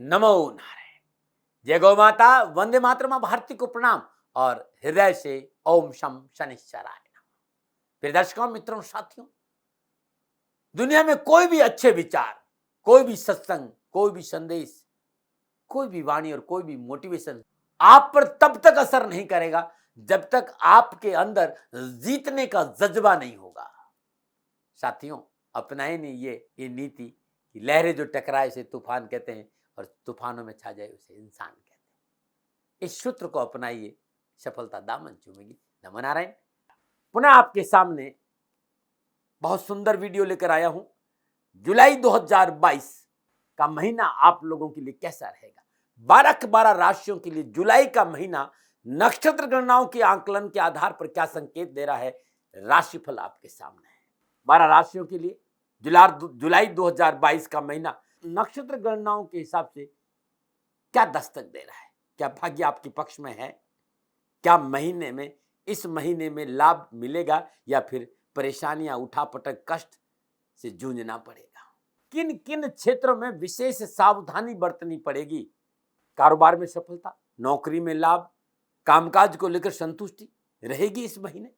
नमो नारायण। जय गौ माता, वंदे मातरम। भारती को प्रणाम और हृदय से ओम शम शनिश्चराय नमः। प्रिय दर्शकों, मित्रों, साथियों, दुनिया में कोई भी अच्छे विचार, कोई भी सत्संग, कोई भी संदेश, कोई भी वाणी और कोई भी मोटिवेशन आप पर तब तक असर नहीं करेगा जब तक आपके अंदर जीतने का जज्बा नहीं होगा। साथियों, अपनाए नहीं ये नीति कि लहरें जो टकराए उसे तूफान कहते हैं और तूफानों में छा जाए उसे इंसान कहते हैं। इस सूत्र को अपनाइए, सफलता दामन चूमेगी। नमो नारायण। पुनः आपके सामने बहुत सुंदर वीडियो लेकर आया हूं। जुलाई 2022 का महीना आप लोगों के लिए कैसा रहेगा? 12 राशियों के लिए जुलाई का महीना नक्षत्र गणनाओं के आंकलन के आधार पर क्या संकेत दे रहा है, राशिफल आपके सामने है। 12 राशियों के लिए जुलाई 2022 का महीना नक्षत्र गणनाओं के हिसाब से क्या दस्तक दे रहा है? क्या भाग्य आपके पक्ष में है? क्या इस महीने में लाभ मिलेगा या फिर परेशानियां, उठापटक, कष्ट से जूझना पड़ेगा? किन किन क्षेत्रों में विशेष सावधानी बरतनी पड़ेगी? कारोबार में सफलता, नौकरी में लाभ, कामकाज को लेकर संतुष्टि रहेगी इस महीने?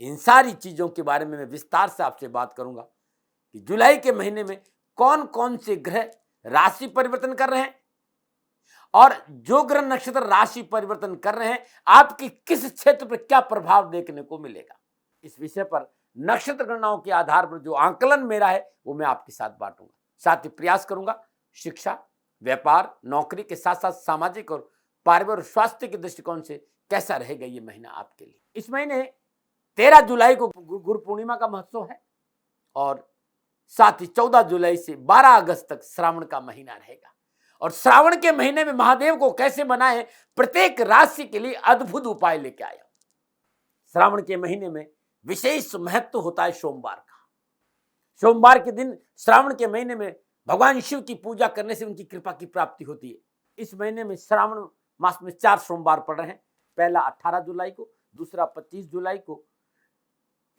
इन सारी चीजों के बारे में मैं विस्तार से आपसे बात करूंगा कि जुलाई के महीने में कौन कौन से ग्रह राशि परिवर्तन कर रहे हैं और जो ग्रह नक्षत्र राशि परिवर्तन कर रहे हैं आपके किस क्षेत्र पर क्या प्रभाव देखने को मिलेगा। इस विषय पर नक्षत्र गणनाओं के आधार पर जो आंकलन मेरा है वो मैं आपके साथ बांटूंगा। साथ ही प्रयास करूंगा शिक्षा, व्यापार, नौकरी के साथ साथ सामाजिक और पारिवारिक और स्वास्थ्य के दृष्टिकोण से कैसा रहेगा ये महीना आपके लिए। इस महीने 13 जुलाई को गुरु पूर्णिमा का महोत्सव है और साथ ही 14 जुलाई से 12 अगस्त तक श्रावण का महीना रहेगा। और श्रावण के महीने में महादेव को कैसे मनाएं, प्रत्येक राशि के लिए अद्भुत उपाय लेके आया। श्रावण के महीने में विशेष महत्व होता है सोमवार का। सोमवार के दिन श्रावण के महीने में भगवान शिव की पूजा करने से उनकी कृपा की प्राप्ति होती है। इस महीने में श्रावण मास में 4 सोमवार पड़ रहे हैं। पहला 18 जुलाई को, दूसरा 25 जुलाई को,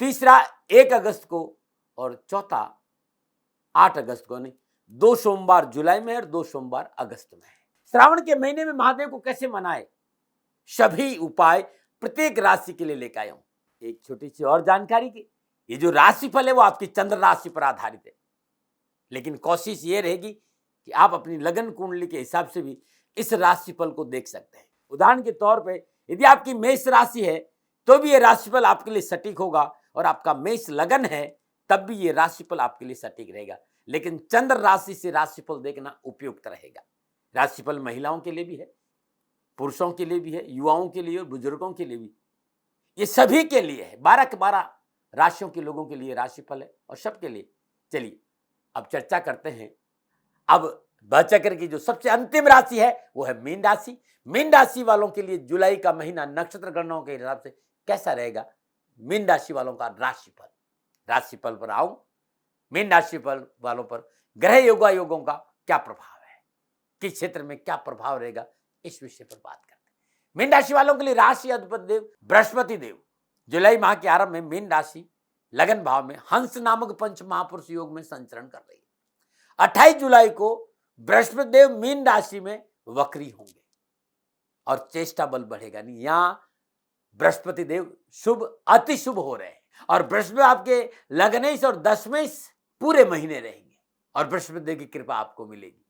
तीसरा 1 अगस्त को और चौथा 8 अगस्त को। नहीं, 2 सोमवार जुलाई में और 2 सोमवार अगस्त में है। श्रावण के महीने में महादेव को कैसे मनाए, सभी उपाय प्रत्येक राशि के लिए लेकर आया हूं। एक छोटी सी और जानकारी की, ये जो राशिफल है वो आपकी चंद्र राशि पर आधारित है, लेकिन कोशिश ये रहेगी कि आप अपनी लगन कुंडली के हिसाब से भी इस राशिफल को देख सकते हैं। उदाहरण के तौर पे यदि आपकी मेष राशि है तो भी ये राशिफल आपके लिए सटीक होगा और आपका मेष लगन है तब भी ये राशिफल आपके लिए सटीक रहेगा। लेकिन चंद्र राशि से राशिफल देखना उपयुक्त रहेगा। राशिफल महिलाओं के लिए भी है, पुरुषों के लिए भी है, युवाओं के लिए और बुजुर्गों के लिए भी, ये सभी के लिए है। 12 के 12 राशियों के लोगों के लिए राशिफल है और सबके लिए। चलिए अब चर्चा करते हैं। अब बचक्र की जो सबसे अंतिम राशि है वो है मीन राशि। मीन राशि वालों के लिए जुलाई का महीना नक्षत्र गणनाओं के हिसाब से कैसा रहेगा, मीन राशि वालों का राशिफल पर आऊं। मीन राशि वालों पर ग्रह योगों का क्या प्रभाव है, किस क्षेत्र में क्या प्रभाव रहेगा, इस विषय पर बात करते हैं। मीन राशि वालों के लिए राशि अधिपति देव बृहस्पति देव जुलाई माह के आरंभ में मीन राशि लगन भाव में हंस नामक पंच महापुरुष योग में संचरण कर रही है। 28 जुलाई को बृहस्पति देव मीन राशि में वक्री होंगे और चेष्टा बल बढ़ेगा। नहीं, यहां बृहस्पति देव शुभ अति शुभ हो रहे हैं और बृहस्पति आपके लगनेश और दशमेश पूरे महीने रहेंगे और बृहस्पति देव की कृपा आपको मिलेगी।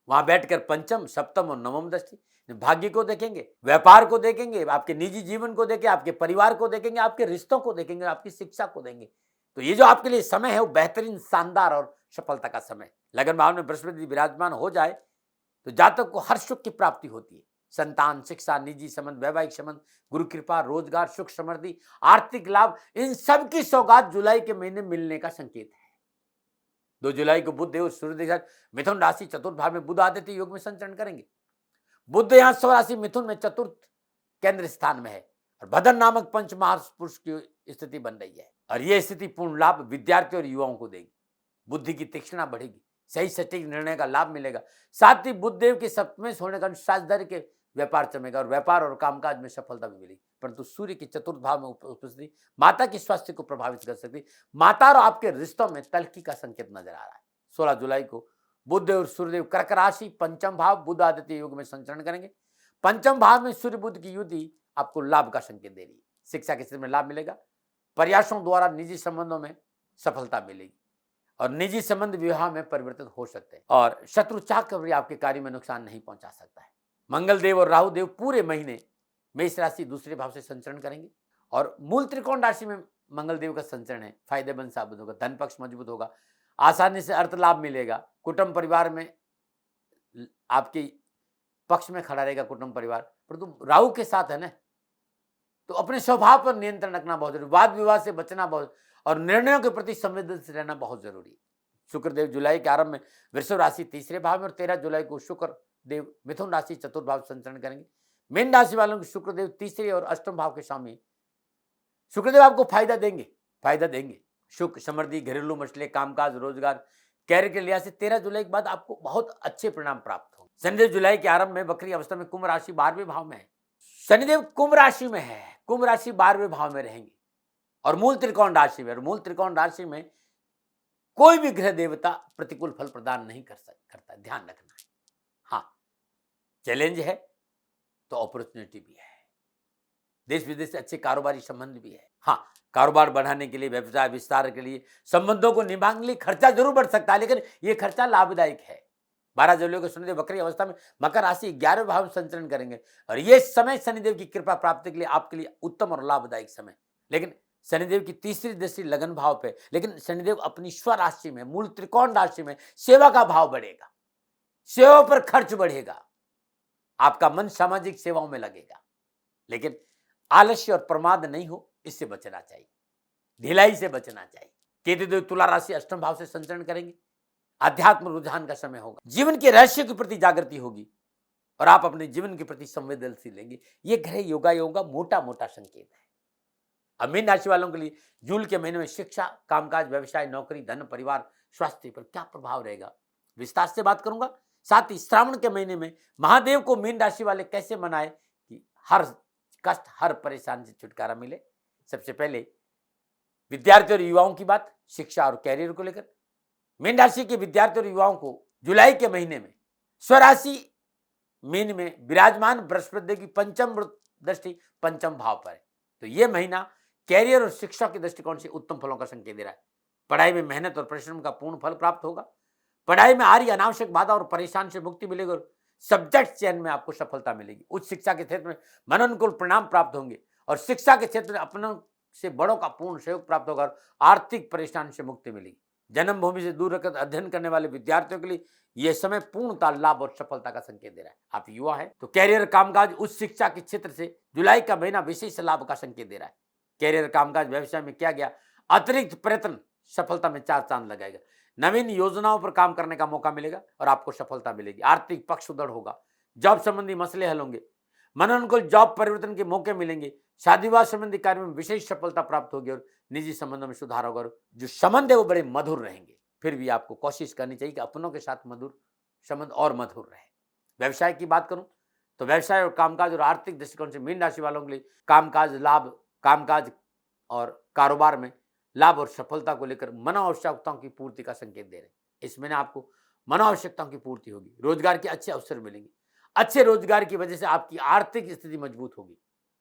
वहां बैठकर पंचम, सप्तम और नवम दृष्टि भाग्य को देखेंगे, व्यापार को देखेंगे, आपके निजी जीवन को देखेंगे, आपके परिवार को देखेंगे, आपके रिश्तों को देखेंगे, आपकी शिक्षा को देंगे। तो ये जो आपके लिए समय है वो बेहतरीन, शानदार और सफलता का समय। लगन भाव में बृहस्पति विराजमान हो जाए तो जातक को हर सुख की प्राप्ति होती है। संतान, शिक्षा, निजी संबंध, वैवाहिक संबंध, गुरु कृपा, रोजगार, सुख समृद्धि, आर्थिक लाभ, इन सब की सौगात जुलाई के महीने मिलने का संकेत है। 2 जुलाई को बुध देव सूर्य के साथ मिथुन राशि चतुर्थ भाव में बुध आदित्य योग में संचरण करेंगे। बुध यहां स्वराशि मिथुन में चतुर्थ केंद्र स्थान में है और भदन नामक पंच महापुरुष की स्थिति बन रही है और यह स्थिति पूर्ण लाभ विद्यार्थियों और युवाओं को देगी। बुद्धि की तीक्ष्णता बढ़ेगी, सही सटीक निर्णय का लाभ मिलेगा। साथ ही बुध देव के सप्तमें होने का साझेदारी के व्यापार चमेगा और व्यापार और कामकाज में सफलता भी मिलेगी। परंतु सूर्य की चतुर्थ भाव में उपस्थिति माता के स्वास्थ्य को प्रभावित कर सकती है। माता और आपके रिश्तों में तल्खी का संकेत नजर आ रहा है। 16 जुलाई को बुध और सूर्यदेव कर्क राशि पंचम भाव बुध आदित्य योग में संचरण करेंगे। पंचम भाव में सूर्य बुध की युति आपको लाभ का संकेत दे रही है। शिक्षा के क्षेत्र में लाभ मिलेगा। प्रयासों द्वारा निजी संबंधों में सफलता मिलेगी और निजी संबंध विवाह में परिवर्तित हो सकते हैं और शत्रु चाह कर भी आपके कार्य में नुकसान नहीं पहुंचा सकता है। मंगल देव और राहु देव पूरे महीने मेष राशि दूसरे भाव से संचरण करेंगे और मूल त्रिकोण राशि में मंगल देव का संचरण है, फायदेमंद साबित होगा। धन पक्ष मजबूत होगा, आसानी से अर्थ लाभ मिलेगा। कुटुंब परिवार में आपके पक्ष में खड़ा रहेगा कुटुंब परिवार, परंतु राहु के साथ है ना, तो अपने स्वभाव पर नियंत्रण रखना बहुत जरूरी, वाद विवाद से बचना बहुत और निर्णयों के प्रति संवेदनशील रहना बहुत जरूरी। शुक्रदेव जुलाई के आरंभ में वृषभ राशि तीसरे भाव में और 13 जुलाई को शुक्र देव मिथुन राशि चतुर्थ भाव संचरण करेंगे। मीन राशि वालों के शुक्रदेव तीसरे और अष्टम भाव के स्वामी। शुक्रदेव आपको फायदा देंगे। सुख समृद्धि, घरेलू मसले, कामकाज, रोजगार, कैरियर के लिहाज से 13 जुलाई के बाद आपको बहुत अच्छे परिणाम प्राप्त होंगे। शनिदेव जुलाई के आरंभ में वक्री अवस्था में कुंभ राशि 12वें भाव में है। शनिदेव कुंभ राशि में है, कुंभ राशि 12वें भाव में रहेंगे और मूल त्रिकोण राशि में, और मूल त्रिकोण राशि में कोई भी ग्रह देवता प्रतिकूल फल प्रदान नहीं करता, ध्यान रखना है। हाँ, चैलेंज है तो अपॉर्चुनिटी भी है, देश विदेश से अच्छे कारोबारी संबंध भी है। हाँ, कारोबार बढ़ाने के लिए, व्यवसाय विस्तार के लिए, संबंधों को निभाने के लिए खर्चा जरूर बढ़ सकता है, लेकिन यह खर्चा लाभदायक है। 12 जुलाई को शनिदेव वक्री अवस्था में मकर राशि 11वें भाव में संचरण करेंगे और यह समय शनिदेव की कृपा प्राप्ति के लिए आपके लिए उत्तम और लाभदायक समय। लेकिन शनिदेव की तीसरी दृष्टि लगन भाव पे, लेकिन शनिदेव अपनी स्वराशि में, मूल त्रिकोण राशि में सेवा का भाव बढ़ेगा, सेवा पर खर्च बढ़ेगा, आपका मन सामाजिक सेवाओं में लगेगा। लेकिन आलस्य और प्रमाद नहीं हो, इससे बचना चाहिए, ढिलाई से बचना चाहिए। केतुदेव तुला राशि अष्टम भाव से संचरण करेंगे, आध्यात्म रुझान का समय होगा, जीवन के रहस्य के प्रति जागृति होगी और आप अपने जीवन के प्रति संवेदनशील लेंगे। ये ग्रह योगा मोटा मोटा संकेत है। अब मीन राशि वालों के लिए जून के महीने में शिक्षा, कामकाज, व्यवसाय, नौकरी, धन, परिवार, स्वास्थ्य पर क्या प्रभाव रहेगा, विस्तार से बात करूंगा। साथ ही श्रावण के महीने में महादेव को मीन राशि वाले कैसे मनाए कि हर कष्ट, हर परेशानी से छुटकारा मिले। सबसे पहले विद्यार्थियों और युवाओं की बात, शिक्षा और कैरियर को लेकर मीन राशि के विद्यार्थियों और युवाओं को जुलाई के महीने में स्वराशि मीन में विराजमान बृहस्पति देव की पंचम दृष्टि पंचम भाव पर है, तो यह महीना कैरियर और शिक्षा के दृष्टिकोण से उत्तम फलों का संकेत दे रहा है। पढ़ाई में मेहनत और परिश्रम का पूर्ण फल प्राप्त होगा। पढ़ाई में आ रही अनावश्यक बाधा और परेशान से मुक्ति मिलेगी और सब्जेक्ट चयन में आपको सफलता मिलेगी। उच्च शिक्षा के क्षेत्र में मनोनुकूल परिणाम प्राप्त होंगे और शिक्षा के क्षेत्र में अपनों से बड़ों का पूर्ण सहयोग प्राप्त होगा और आर्थिक परेशानी से मुक्ति मिलेगी। जन्मभूमि से दूर रहकर अध्ययन करने वाले विद्यार्थियों के लिए यह समय पूर्णतः लाभ और सफलता का संकेत दे रहा है। आप युवा है तो कैरियर, कामकाज, उच्च शिक्षा के क्षेत्र से जुलाई का महीना विशेष लाभ का संकेत दे रहा है। कैरियर, कामकाज, व्यवसाय में किया गया अतिरिक्त प्रयत्न सफलता में 4 चांद लगाएगा। नवीन योजनाओं पर काम करने का मौका मिलेगा और आपको सफलता मिलेगी। आर्थिक पक्ष सुदृढ़ होगा, जॉब संबंधी मसले हल होंगे, मनोनुकूल जॉब परिवर्तन के मौके मिलेंगे, शादी विवाह संबंधी कार्य में विशेष सफलता प्राप्त होगी और निजी संबंधों में सुधार होगा और जो संबंध है वो बड़े मधुर रहेंगे। फिर भी आपको कोशिश करनी चाहिए कि अपनों के साथ मधुर संबंध और मधुर रहे। व्यवसाय की बात करूं तो व्यवसाय और कामकाज और आर्थिक दृष्टिकोण से मीन राशि वालों के लिए कामकाज और कारोबार में लाभ और सफलता को लेकर मनोआवश्यकताओं की पूर्ति का संकेत दे रहे हैं। इस महीने आपको मनोआवश्यकताओं की पूर्ति होगी, रोजगार के अच्छे अवसर मिलेंगे। अच्छे रोजगार की वजह से आपकी आर्थिक स्थिति मजबूत होगी,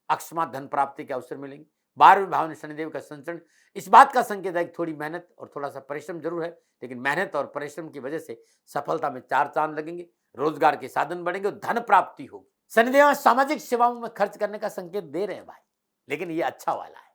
अकस्मात धन प्राप्ति के अवसर मिलेंगे। 12वें भाव में शनिदेव का संचरण इस बात का संकेत है कि थोड़ी मेहनत और थोड़ा सा परिश्रम जरूर है, लेकिन मेहनत और परिश्रम की वजह से सफलता में 4 चांद लगेंगे, रोजगार के साधन बढ़ेंगे और धन प्राप्ति होगी। शनिदेव सामाजिक सेवाओं में खर्च करने का संकेत दे रहे हैं भाई, लेकिन ये अच्छा वाला है।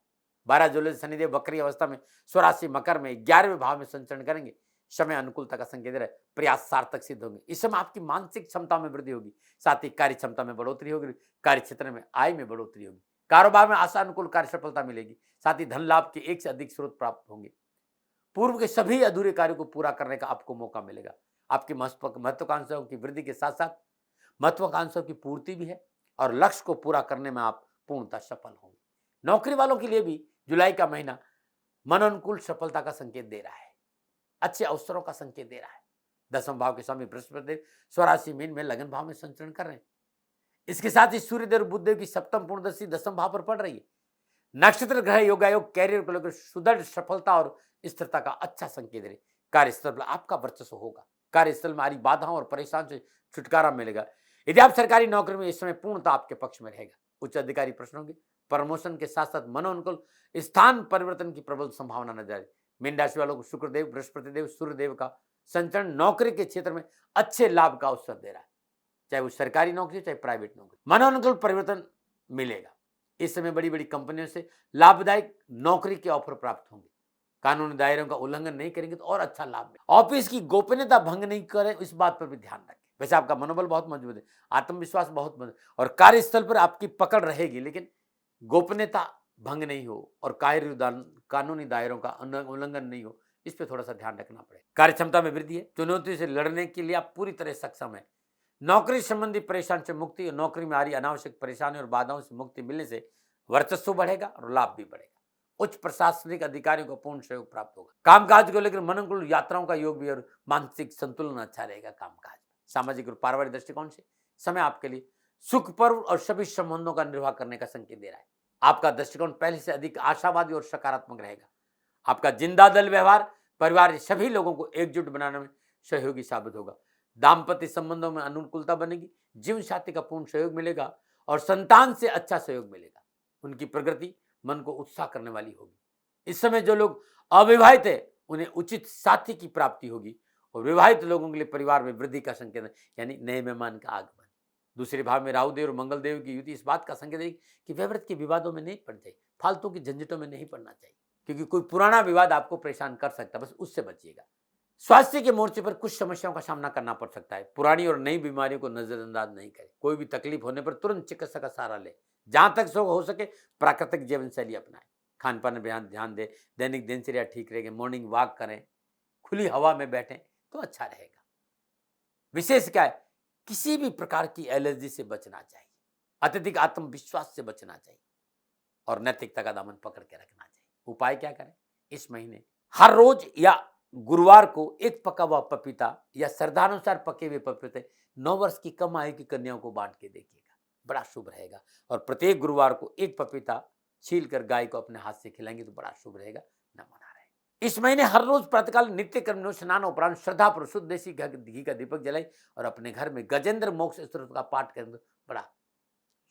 12 जुलाई से शनिदेव वक्री अवस्था में स्वराशि मकर में 11वें भाव में संचरण करेंगे, समय अनुकूलता का संकेत है, प्रयास सार्थक सिद्ध होंगे। इस समय आपकी मानसिक क्षमता में वृद्धि होगी, साथ ही कार्य क्षमता में बढ़ोतरी होगी, कार्य क्षेत्र में आय में बढ़ोतरी होगी, कारोबार में आशा अनुकूल कार्य सफलता मिलेगी, साथ ही धन लाभ के एक से अधिक स्रोत प्राप्त होंगे। पूर्व के सभी अधूरे कार्यों को पूरा करने का आपको मौका मिलेगा। आपकी महत्वाकांक्षाओं की वृद्धि के साथ साथ महत्वाकांक्षाओं की पूर्ति भी है और लक्ष्य को पूरा करने में आप पूर्णतः सफल होंगे। नौकरी वालों के लिए भी जुलाई का महीना मनोनुकूल सफलता का संकेत दे रहा है, अच्छे अवसरों का संकेत दे रहा है। 10वें भाव के स्वामी बृहस्पति स्वराशि मीन में लगन भाव में संचरण कर रहे हैं। इसके साथ ही सूर्यदेव बुधदेव की सप्तम पूर्णदृष्टि 10वें भाव पर पड़ रही है। नक्षत्र ग्रह योगायोग कैरियर को लेकर सुदृढ़ सफलता और स्थिरता का अच्छा संकेत दे रहे। कार्यस्थल पर आपका वर्चस्व होगा, कार्यस्थल में आ रही बाधाओं और परेशान से छुटकारा मिलेगा। यदि आप सरकारी नौकरी में इस समय पूर्णतः आपके पक्ष में रहेगा। उच्च अधिकारी प्रश्न होंगे। प्रमोशन के साथ साथ मनोनुकूल स्थान परिवर्तन की प्रबल संभावना नजर आ रही। मीन राशि वालों को शुक्रदेव, बृहस्पतिदेव, सूर्यदेव का संचरण नौकरी के क्षेत्र में अच्छे लाभ का अवसर दे रहा है, चाहे वो सरकारी नौकरी चाहे प्राइवेट नौकरी। मनोनुकूल परिवर्तन मिलेगा। इस समय बड़ी बड़ी कंपनियों से लाभदायक नौकरी के ऑफर प्राप्त होंगे। कानूनी दायरों का उल्लंघन नहीं करेंगे तो और अच्छा लाभ मिलेगा। ऑफिस की गोपनीयता भंग नहीं करें, इस बात पर भी ध्यान रखें। वैसे आपका मनोबल बहुत मजबूत है, आत्मविश्वास बहुत मजबूत और कार्यस्थल पर आपकी पकड़ रहेगी, लेकिन गोपनीयता भंग नहीं हो और कानूनी दायरों का उल्लंघन नहीं हो, इस पर थोड़ा सा ध्यान रखना पड़ेगा। कार्य क्षमता में वृद्धि है। चुनौती से लड़ने के लिए आप पूरी तरह सक्षम है। नौकरी संबंधी परेशान से मुक्ति और नौकरी में आ रही अनावश्यक परेशानी और बाधाओं से मुक्ति मिलने से वर्चस्व बढ़ेगा और लाभ भी बढ़ेगा। उच्च प्रशासनिक अधिकारियों को पूर्ण सहयोग प्राप्त होगा। कामकाज को लेकर मनोनुकूल यात्राओं का योग भी और मानसिक संतुलन अच्छा रहेगा। कामकाज सामाजिक और पारिवारिक दृष्टिकोण से समय आपके लिए सुख पर्व और सभी संबंधों का निर्वाह करने का संकेत दे रहा है। आपका दृष्टिकोण पहले से अधिक आशावादी और सकारात्मक रहेगा। आपका जिंदा दल व्यवहार परिवार के सभी लोगों को एकजुट बनाने में सहयोगी साबित होगा। दाम्पत्य संबंधों में अनुकूलता बनेगी। जीवन साथी का पूर्ण सहयोग मिलेगा और संतान से अच्छा सहयोग मिलेगा। उनकी प्रगति मन को उत्साह करने वाली होगी। इस समय जो लोग अविवाहित है उन्हें उचित साथी की प्राप्ति होगी और विवाहित लोगों के लिए परिवार में वृद्धि का संकेत है, यानी नए मेहमान का आगमन। दूसरे भाव में राहु देव और मंगल देव की युति इस बात का संकेत है कि व्यवृत के विवादों में नहीं पड़ना चाहिए, फालतू की झंझटों में नहीं पड़ना चाहिए, क्योंकि कोई पुराना विवाद आपको परेशान कर सकता है, बस उससे बचिएगा। स्वास्थ्य के मोर्चे पर कुछ समस्याओं का सामना करना पड़ सकता है। पुरानी और नई बीमारियों को नजरअंदाज नहीं करें। कोई भी तकलीफ होने पर तुरंत चिकित्सक का सहारा ले। जहां तक हो सके प्राकृतिक जीवन शैली अपनाएं। खान पान में ध्यान दें। दैनिक दिनचर्या ठीक रहेगी। मॉर्निंग वॉक करें, खुली हवा में बैठें तो अच्छा रहेगा। विशेष क्या है, किसी भी प्रकार की एलर्जी से बचना चाहिए, अत्यधिक आत्मविश्वास से बचना चाहिए और नैतिकता का दामन पकड़ के रखना चाहिए। उपाय क्या करें, इस महीने हर रोज या गुरुवार को एक पका हुआ पपीता या श्रद्धानुसार पके हुए पपीते 9 वर्ष की कम आयु की कन्याओं को बांट के देखिएगा, बड़ा शुभ रहेगा। और प्रत्येक गुरुवार को एक पपीता छील कर गाय को अपने हाथ से खिलाएंगे तो बड़ा शुभ रहेगा। नमो नारायण। इस महीने हर रोज प्रातःकाल नित्य कर्म स्नान उपरांत श्रद्धा पर शुद्ध देसी घी का दीपक जलाई और अपने घर में गजेंद्र मोक्ष स्तोत्र का पाठ करें तो बड़ा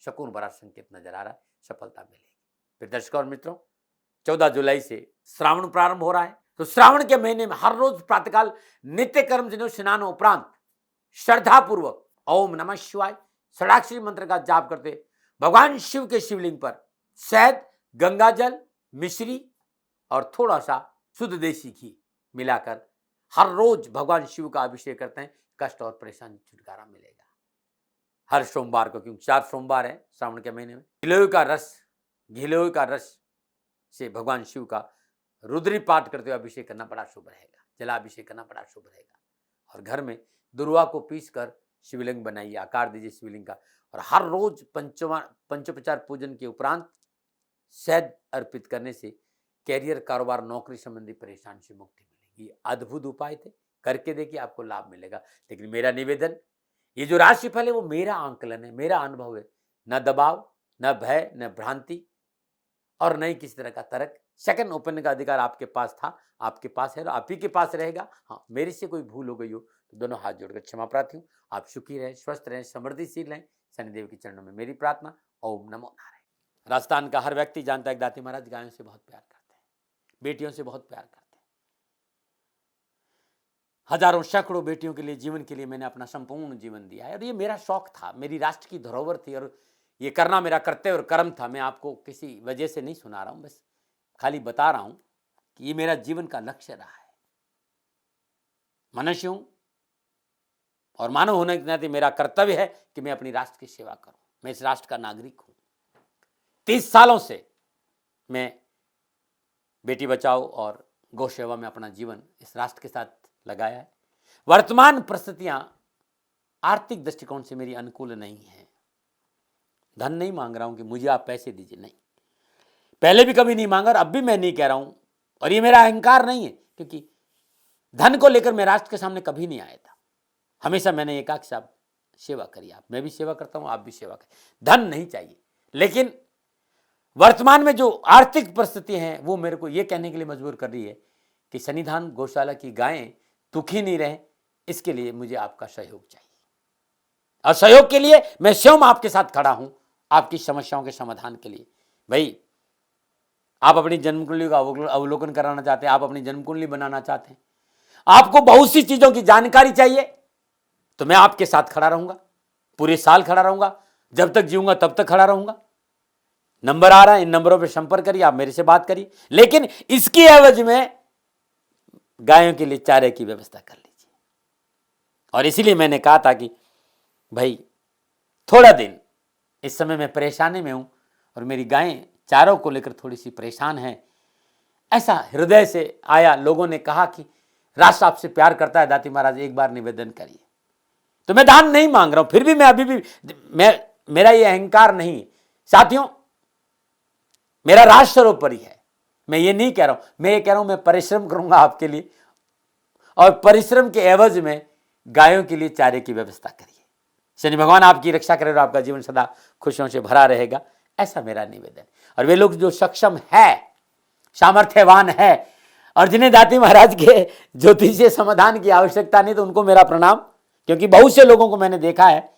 शकुन भरा संकेत नजर आ रहा है, सफलता मिलेगी। फिर दर्शकों और मित्रों, 14 जुलाई से श्रावण प्रारंभ हो रहा है, तो श्रावण के महीने में हर रोज प्रातःकाल नित्य कर्म स्नान उपरांत श्रद्धा पूर्वक ओम नमः शिवाय षडाक्षरी मंत्र का जाप करते भगवान शिव के शिवलिंग पर शहद, गंगाजल, मिश्री और थोड़ा सा शुद्ध देसी घी मिलाकर हर रोज भगवान शिव का अभिषेक करते हैं। कष्ट और परेशानी छुटकारा मिलेगा। हर सोमवार को, क्योंकि 4 सोमवार है श्रावण के महीने में, घिलोय का रस से भगवान शिव का रुद्री पाठ करते हुए अभिषेक करना बड़ा शुभ रहेगा। जलाभिषेक करना बड़ा शुभ रहेगा। और घर में दुर्वा को पीस कर शिवलिंग बनाइए, आकार दीजिए शिवलिंग का। और हर रोज पंचोपचार पूजन के उपरांत शहद अर्पित करने से कैरियर, कारोबार, नौकरी संबंधी परेशानी से मुक्ति मिलेगी। अद्भुत उपाय थे, करके देखिए, आपको लाभ मिलेगा। लेकिन मेरा निवेदन, ये जो राशिफल है वो मेरा आंकलन है, मेरा अनुभव है। न दबाव, न भय, न भ्रांति और न ही किसी तरह का तर्क। सेकंड ओपिनियन का अधिकार आपके पास था, आपके पास है और आप ही के पास रहेगा। हाँ, मेरे से कोई भूल हो गई हो तो दोनों हाथ जोड़कर क्षमा प्रार्थी हूँ। आप सुखी रहें, स्वस्थ रहें, समृद्धिशील रहें। शनिदेव के चरणों में मेरी प्रार्थना। ओम नमो नारायण। राजस्थान का हर व्यक्ति जानता है दाती महाराज गायों से बहुत प्यार करते हैं, बेटियों से बहुत प्यार करते हैं। हजारों सैकड़ों बेटियों के लिए, जीवन के लिए मैंने अपना संपूर्ण जीवन दिया है और ये मेरा शौक था, मेरी राष्ट्र की धरोहर थी और ये करना मेरा कर्तव्य और कर्म था। मैं आपको किसी वजह से नहीं सुना रहा हूं, बस खाली बता रहा हूं कि ये मेरा जीवन का लक्ष्य रहा है। मनुष्य हूं और मानव होने के नाते मेरा कर्तव्य है कि मैं अपनी राष्ट्र की सेवा करूं। मैं इस राष्ट्र का नागरिक हूं। 30 सालों से मैं बेटी बचाओ और गौ सेवा में अपना जीवन इस राष्ट्र के साथ लगाया है। वर्तमान परिस्थितियां आर्थिक दृष्टिकोण से मेरी अनुकूल नहीं है। धन नहीं मांग रहा हूं कि मुझे आप पैसे दीजिए, नहीं, पहले भी कभी नहीं मांगा और अब भी मैं नहीं कह रहा हूं। और ये मेरा अहंकार नहीं है, क्योंकि धन को लेकर मैं राष्ट्र के सामने कभी नहीं आया था। हमेशा मैंने ये कहा कि साहब सेवा करिए, आप, मैं भी सेवा करता हूं, आप भी सेवा करें। धन नहीं चाहिए। लेकिन वर्तमान में जो आर्थिक परिस्थिति है वो मेरे को ये कहने के लिए मजबूर कर रही है कि सन्निधान गौशाला की गायें दुखी नहीं रहें, इसके लिए मुझे आपका सहयोग चाहिए, और सहयोग के लिए मैं स्वयं आपके साथ खड़ा हूं, आपकी समस्याओं के समाधान के लिए। भाई, आप अपनी जन्म कुंडली का अवलोकन कराना चाहते हैं, आप अपनी जन्म कुंडली बनाना चाहते हैं, आपको बहुत सी चीजों की जानकारी चाहिए, तो मैं आपके साथ खड़ा रहूंगा, पूरे साल खड़ा रहूंगा, जब तक जीऊंगा तब तक खड़ा रहूंगा। नंबर आ रहा है, इन नंबरों पर संपर्क करिए, आप मेरे से बात करिए, लेकिन इसकी एवज में गायों के लिए चारे की व्यवस्था कर लीजिए। और इसीलिए मैंने कहा था कि भाई थोड़ा दिन इस समय मैं परेशानी में हूं और मेरी गायें चारों को लेकर थोड़ी सी परेशान हैं, ऐसा हृदय से आया। लोगों ने कहा कि राष्ट्र आपसे प्यार करता है दाती महाराज, एक बार निवेदन करिए। तो मैं दान नहीं मांग रहा हूं, फिर भी मैं अभी भी मेरा ये अहंकार नहीं साथियों, मेरा राष्ट्र सर्वोपरि है। मैं ये नहीं कह रहा हूं, मैं ये कह रहा हूं मैं परिश्रम करूंगा आपके लिए, और परिश्रम के एवज में गायों के लिए चारे की व्यवस्था करिए। शनि भगवान आपकी रक्षा करे और आपका जीवन सदा खुशियों से भरा रहेगा, ऐसा मेरा निवेदन। और वे लोग जो सक्षम है, सामर्थ्यवान है, और जिन्हें दाती महाराज के ज्योतिषीय समाधान की आवश्यकता नहीं, तो उनको मेरा प्रणाम। क्योंकि बहुत से लोगों को मैंने देखा है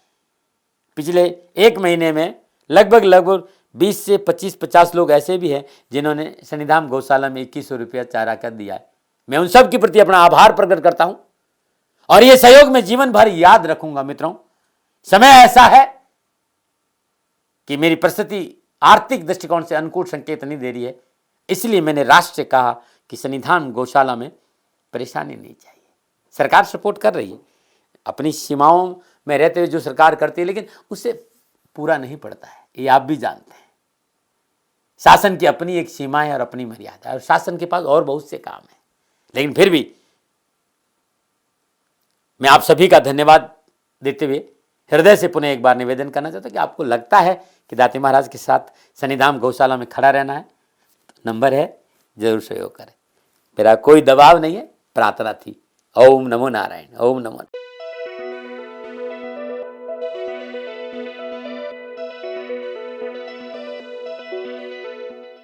पिछले एक महीने में, लगभग 20 से 25-50 लोग ऐसे भी हैं जिन्होंने शनिधाम गौशाला में 2100 रुपया चारा कर दिया है। मैं उन सब के प्रति अपना आभार प्रकट करता हूं, और यह सहयोग मैं जीवन भर याद रखूंगा। मित्रों, समय ऐसा है कि मेरी परिस्थिति आर्थिक दृष्टिकोण से अनुकूल संकेत नहीं दे रही है, इसलिए मैंने राष्ट्र से कहा कि शनिधाम गौशाला में परेशानी नहीं चाहिए। सरकार सपोर्ट कर रही है, अपनी सीमाओं में रहते हुए जो सरकार करती है, लेकिन उससे पूरा नहीं पड़ता है, ये आप भी जानते हैं। शासन की अपनी एक सीमा है और अपनी मर्यादा है, और शासन के पास और बहुत से काम है। लेकिन फिर भी मैं आप सभी का धन्यवाद देते हुए हृदय से पुनः एक बार निवेदन करना चाहता हूं कि आपको लगता है कि दाती महाराज के साथ शनिधाम गौशाला में खड़ा रहना है, तो नंबर है, जरूर सहयोग करें। मेरा कोई दबाव नहीं है, प्रार्थना थी। ओम नमो नारायण, ओम नमो।